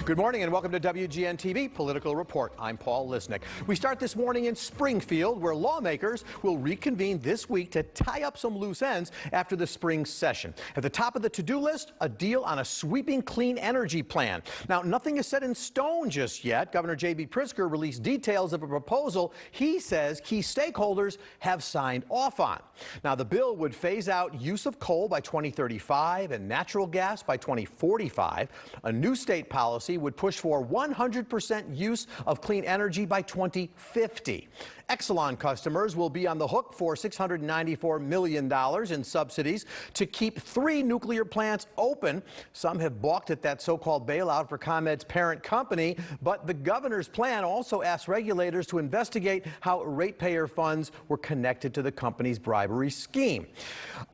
Good morning and welcome to WGN TV Political Report. I'm Paul Lisnick. We start this morning in Springfield, where lawmakers will reconvene this week to tie up some loose ends after the spring session. At the top of the to-do list, a deal on a sweeping clean energy plan. Now, nothing is set in stone just yet. Governor J.B. Pritzker released details of a proposal he says key stakeholders have signed off on. Now, the bill would phase out use of coal by 2035 and natural gas by 2045. A new state policy would push for 100% use of clean energy by 2050. Exelon customers will be on the hook for $694 million in subsidies to keep 3 nuclear plants open. Some have balked at that so-called bailout for ComEd's parent company, but the governor's plan also asks regulators to investigate how ratepayer funds were connected to the company's bribery scheme.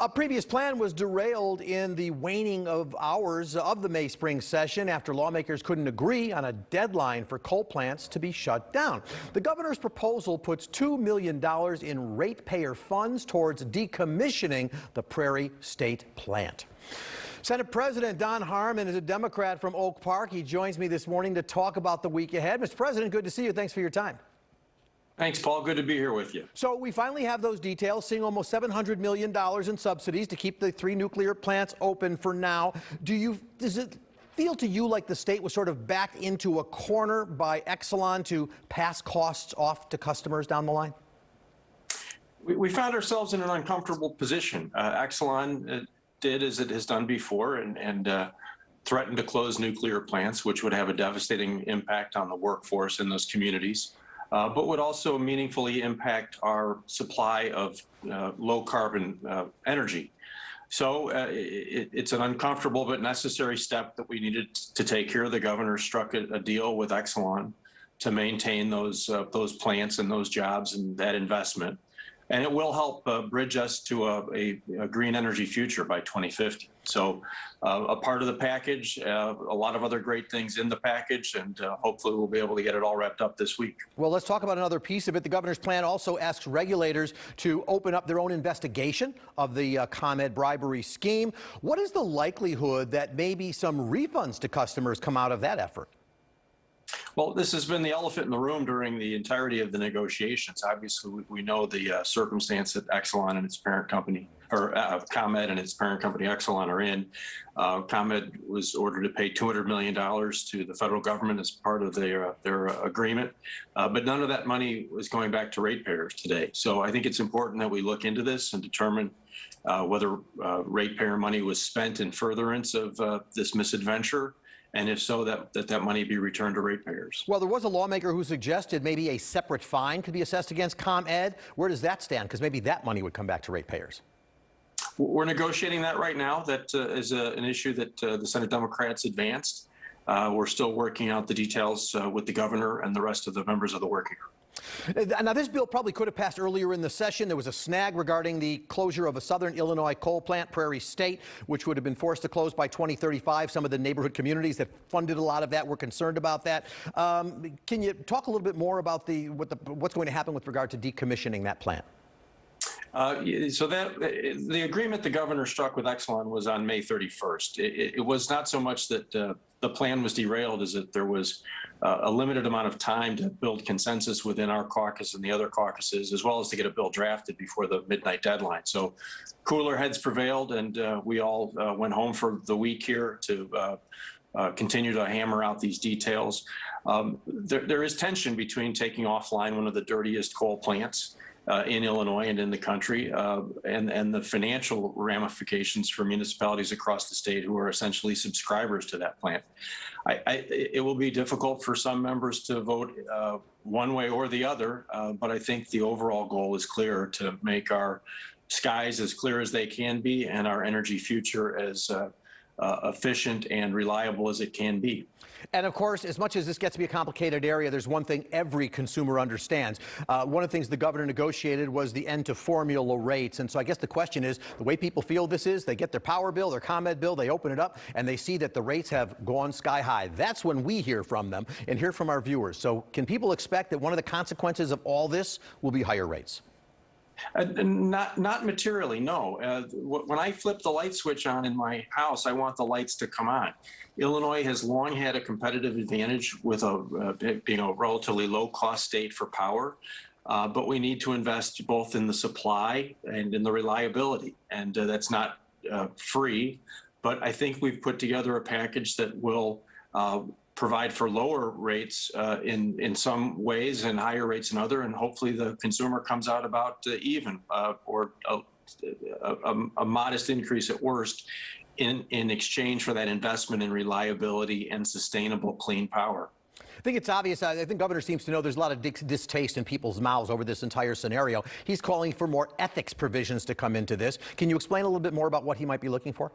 A previous plan was derailed in the waning of hours of the May-spring session after lawmakers couldn't agree on a deadline for coal plants to be shut down. The governor's proposal puts $2 million in ratepayer funds towards decommissioning the Prairie State plant. Senate President Don Harmon is a Democrat from Oak Park. He joins me this morning to talk about the week ahead. Mr. President, good to see you. Thanks for your time. Thanks, Paul. Good to be here with you. So we finally have those details, seeing almost $700 million in subsidies to keep the 3 nuclear plants open for now. Does it feel to you like the state was sort of backed into a corner by Exelon to pass costs off to customers down the line? We found ourselves in an uncomfortable position. Exelon did as it has done before and threatened to close nuclear plants, which would have a devastating impact on the workforce in those communities, but would also meaningfully impact our supply of low carbon energy. So it's an uncomfortable but necessary step that we needed to take here. The governor struck a deal with Exelon to maintain those plants and those jobs and that investment. And it will help bridge us to a green energy future by 2050. So a part of the package, a lot of other great things in the package, and hopefully we'll be able to get it all wrapped up this week. Well, let's talk about another piece of it. The governor's plan also asks regulators to open up their own investigation of the ComEd bribery scheme. What is the likelihood that maybe some refunds to customers come out of that effort? Well, this has been the elephant in the room during the entirety of the negotiations. Obviously, we know the circumstance that Exelon and its parent company, or ComEd and its parent company Exelon are in. ComEd was ordered to pay $200 million to the federal government as part of their agreement, but none of that money was going back to ratepayers today. So I think it's important that we look into this and determine whether ratepayer money was spent in furtherance of this misadventure, and if so, that money be returned to ratepayers. Well, there was a lawmaker who suggested maybe a separate fine could be assessed against ComEd. Where does that stand? Because maybe that money would come back to ratepayers. We're negotiating that right now. That is an issue that the Senate Democrats advanced. We're still working out the details with the governor and the rest of the members of the working group. Now, this bill probably could have passed earlier in the session. There was a snag regarding the closure of a southern Illinois coal plant, Prairie State, which would have been forced to close by 2035. Some of the neighborhood communities that funded a lot of that were concerned about that. Can you talk a little bit more about what's going to happen with regard to decommissioning that plant? So the agreement the governor struck with Exelon was on May 31st. It was not so much that the plan was derailed as that there was a limited amount of time to build consensus within our caucus and the other caucuses, as well as to get a bill drafted before the midnight deadline. So cooler heads prevailed, and we all went home for the week here to continue to hammer out these details. There is tension between taking offline one of the dirtiest coal plants in Illinois and in the country, and the financial ramifications for municipalities across the state who are essentially subscribers to that plant. It will be difficult for some members to vote one way or the other, but I think the overall goal is clear: to make our skies as clear as they can be and our energy future as efficient and reliable as it can be. And of course, as much as this gets to be a complicated area, there's one thing every consumer understands. One of the things the governor negotiated was the end to formula rates. And so I guess the question is, the way people feel this is, they get their power bill, their ComEd bill, they open it up, and they see that the rates have gone sky high. That's when we hear from them and hear from our viewers. So can people expect that one of the consequences of all this will be higher rates? Not materially, no. When I flip the light switch on in my house, I want the lights to come on. Illinois has long had a competitive advantage with being a relatively low-cost state for power, but we need to invest both in the supply and in the reliability, and that's not free. But I think we've put together a package that will provide for lower rates in some ways and higher rates in other, and hopefully the consumer comes out about even or a modest increase at worst in exchange for that investment in reliability and sustainable clean power. I think it's obvious. I think Governor seems to know there's a lot of distaste in people's mouths over this entire scenario. He's calling for more ethics provisions to come into this. Can you explain a little bit more about what he might be looking for?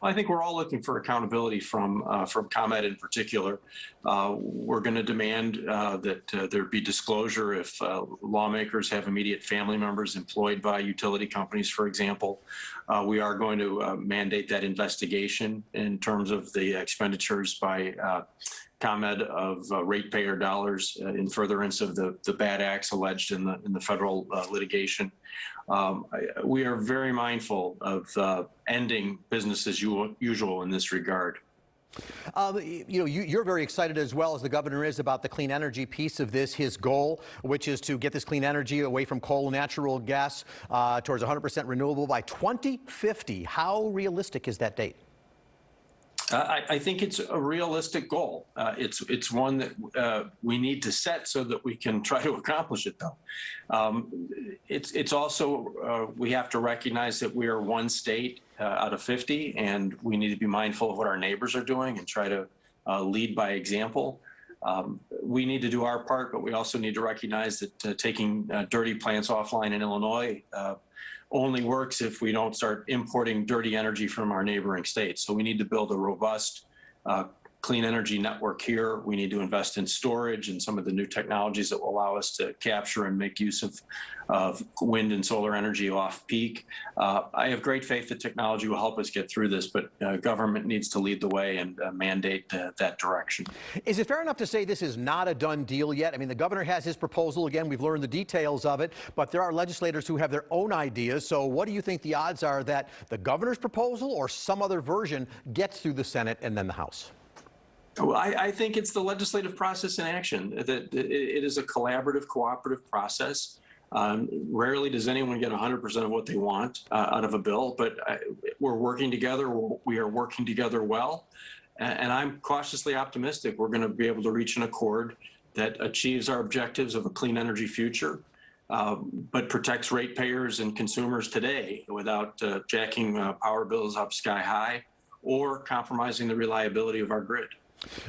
I think we're all looking for accountability from ComEd in particular. We're going to demand that there be disclosure if lawmakers have immediate family members employed by utility companies, for example. We are going to mandate that investigation in terms of the expenditures by ComEd of ratepayer dollars in furtherance of the bad acts alleged in the federal litigation. We are very mindful of ending business as usual in this regard. You're very excited as well as the governor is about the clean energy piece of this, his goal, which is to get this clean energy away from coal and natural gas towards 100% renewable by 2050. How realistic is that date? I think it's a realistic goal. It's one that we need to set so that we can try to accomplish it, though. It's also we have to recognize that we are one state out of 50, and we need to be mindful of what our neighbors are doing and try to lead by example. We need to do our part, but we also need to recognize that taking dirty plants offline in Illinois only works if we don't start importing dirty energy from our neighboring states. So we need to build a robust clean energy network here. We need to invest in storage and some of the new technologies that will allow us to capture and make use of wind and solar energy off peak. I have great faith that technology will help us get through this, but government needs to lead the way and mandate that direction. Is it fair enough to say this is not a done deal yet? I mean, the governor has his proposal. Again, we've learned the details of it, but there are legislators who have their own ideas. So what do you think the odds are that the governor's proposal or some other version gets through the Senate and then the House? Well, I think it's the legislative process in action. That it is a collaborative, cooperative process. Rarely does anyone get 100% of what they want out of a bill, but we're working together. We are working together well, and I'm cautiously optimistic we're going to be able to reach an accord that achieves our objectives of a clean energy future, but protects ratepayers and consumers today without jacking power bills up sky high or compromising the reliability of our grid.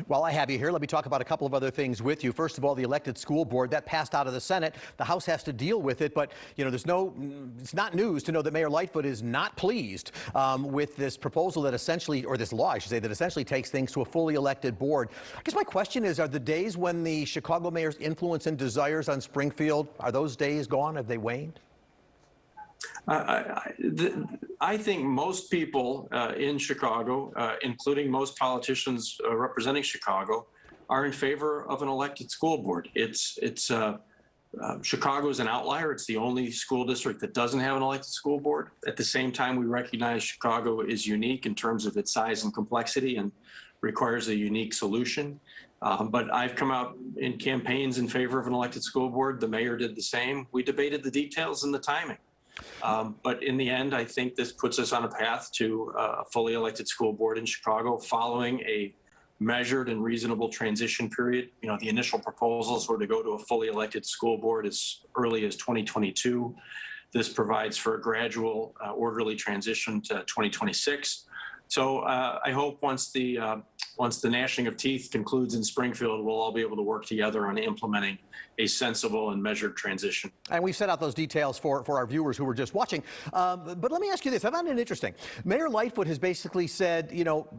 While I have you here, let me talk about a couple of other things with you. First of all, the elected school board that passed out of the Senate. The House has to deal with it, but it's not news to know that Mayor Lightfoot is not pleased with this proposal that essentially, or this law, I should say, that essentially takes things to a fully elected board. I guess my question is, are the days when the Chicago mayor's influence and desires on Springfield, are those days gone? Have they waned? I think most people in Chicago, including most politicians representing Chicago, are in favor of an elected school board. Chicago is an outlier. It's the only school district that doesn't have an elected school board. At the same time, we recognize Chicago is unique in terms of its size and complexity and requires a unique solution. But I've come out in campaigns in favor of an elected school board. The mayor did the same. We debated the details and the timing. But in the end, I think this puts us on a path to a fully elected school board in Chicago following a measured and reasonable transition period. The initial proposals were to go to a fully elected school board as early as 2022. This provides for a gradual, orderly transition to 2026. So I hope once the gnashing of teeth concludes in Springfield, we'll all be able to work together on implementing a sensible and measured transition. And we've set out those details for our viewers who were just watching. But let me ask you this. I found it interesting. Mayor Lightfoot has basically said,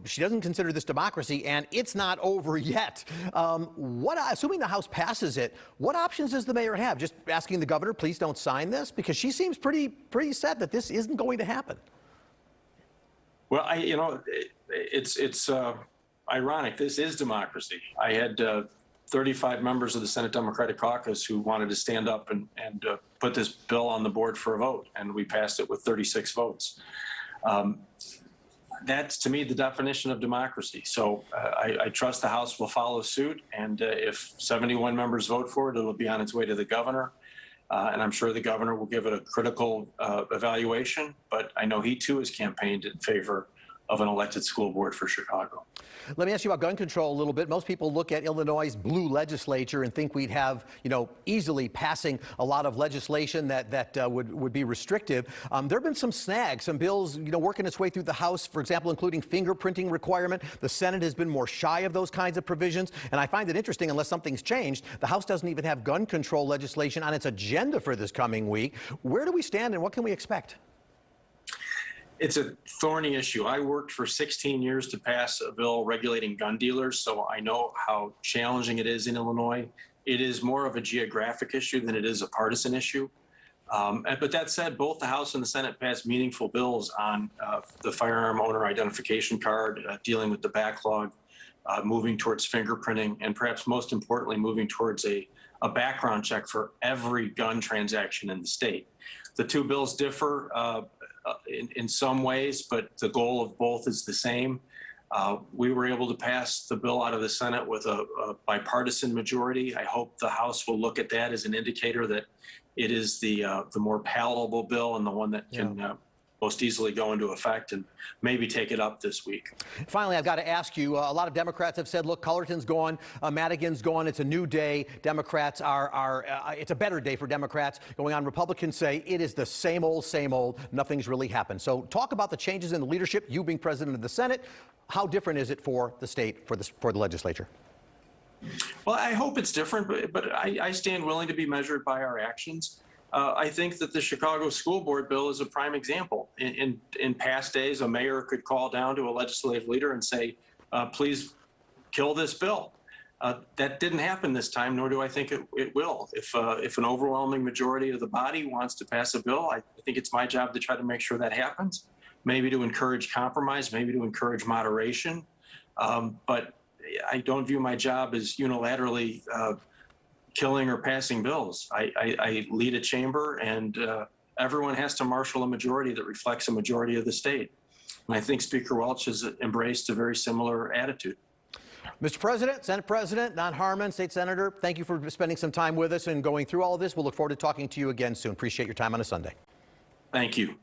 she doesn't consider this democracy, and it's not over yet. Assuming the House passes it, what options does the mayor have? Just asking the governor, please don't sign this? Because she seems pretty set that this isn't going to happen. Well, it's ironic. This is democracy. I had 35 members of the Senate Democratic Caucus who wanted to stand up and put this bill on the board for a vote, and we passed it with 36 votes. That's, to me, the definition of democracy. So I trust the House will follow suit, and if 71 members vote for it, it'll be on its way to the governor. And I'm sure the governor will give it a critical evaluation, but I know he too has campaigned in favor of an elected school board for Chicago. Let me ask you about gun control a little bit. Most people look at Illinois' blue legislature and think we'd have, easily passing a lot of legislation that would be restrictive. There have been some snags, some bills, working its way through the House, for example, including fingerprinting requirement. The Senate has been more shy of those kinds of provisions. And I find it interesting, unless something's changed, the House doesn't even have gun control legislation on its agenda for this coming week. Where do we stand and what can we expect? It's a thorny issue. I worked for 16 years to pass a bill regulating gun dealers, so I know how challenging it is in Illinois. It is more of a geographic issue than it is a partisan issue. But that said, both the House and the Senate passed meaningful bills on the firearm owner identification card, dealing with the backlog, moving towards fingerprinting, and perhaps most importantly, moving towards a background check for every gun transaction in the state. The two bills differ in some ways, but the goal of both is the same. We were able to pass the bill out of the Senate with a bipartisan majority. I hope the House will look at that as an indicator that it is the more palatable bill and the one that can most easily go into effect, and maybe take it up this week. Finally, I've got to ask you, a lot of Democrats have said, look, Cullerton's gone, Madigan's gone, it's a new day. Democrats it's a better day for Democrats going on. Republicans say it is the same old, nothing's really happened. So talk about the changes in the leadership, you being president of the Senate. How different is it for the state, for the legislature? Well, I hope it's different, but I stand willing to be measured by our actions. I think that the Chicago School Board bill is a prime example. In past days, a mayor could call down to a legislative leader and say, please kill this bill. That didn't happen this time, nor do I think it will. If an overwhelming majority of the body wants to pass a bill, I think it's my job to try to make sure that happens, maybe to encourage compromise, maybe to encourage moderation. But I don't view my job as unilaterally killing or passing bills. I lead a chamber, and everyone has to marshal a majority that reflects a majority of the state. And I think Speaker Welch has embraced a very similar attitude. Mr. President, Senate President Don Harmon, State Senator, thank you for spending some time with us and going through all of this. We'll look forward to talking to you again soon. Appreciate your time on a Sunday. Thank you.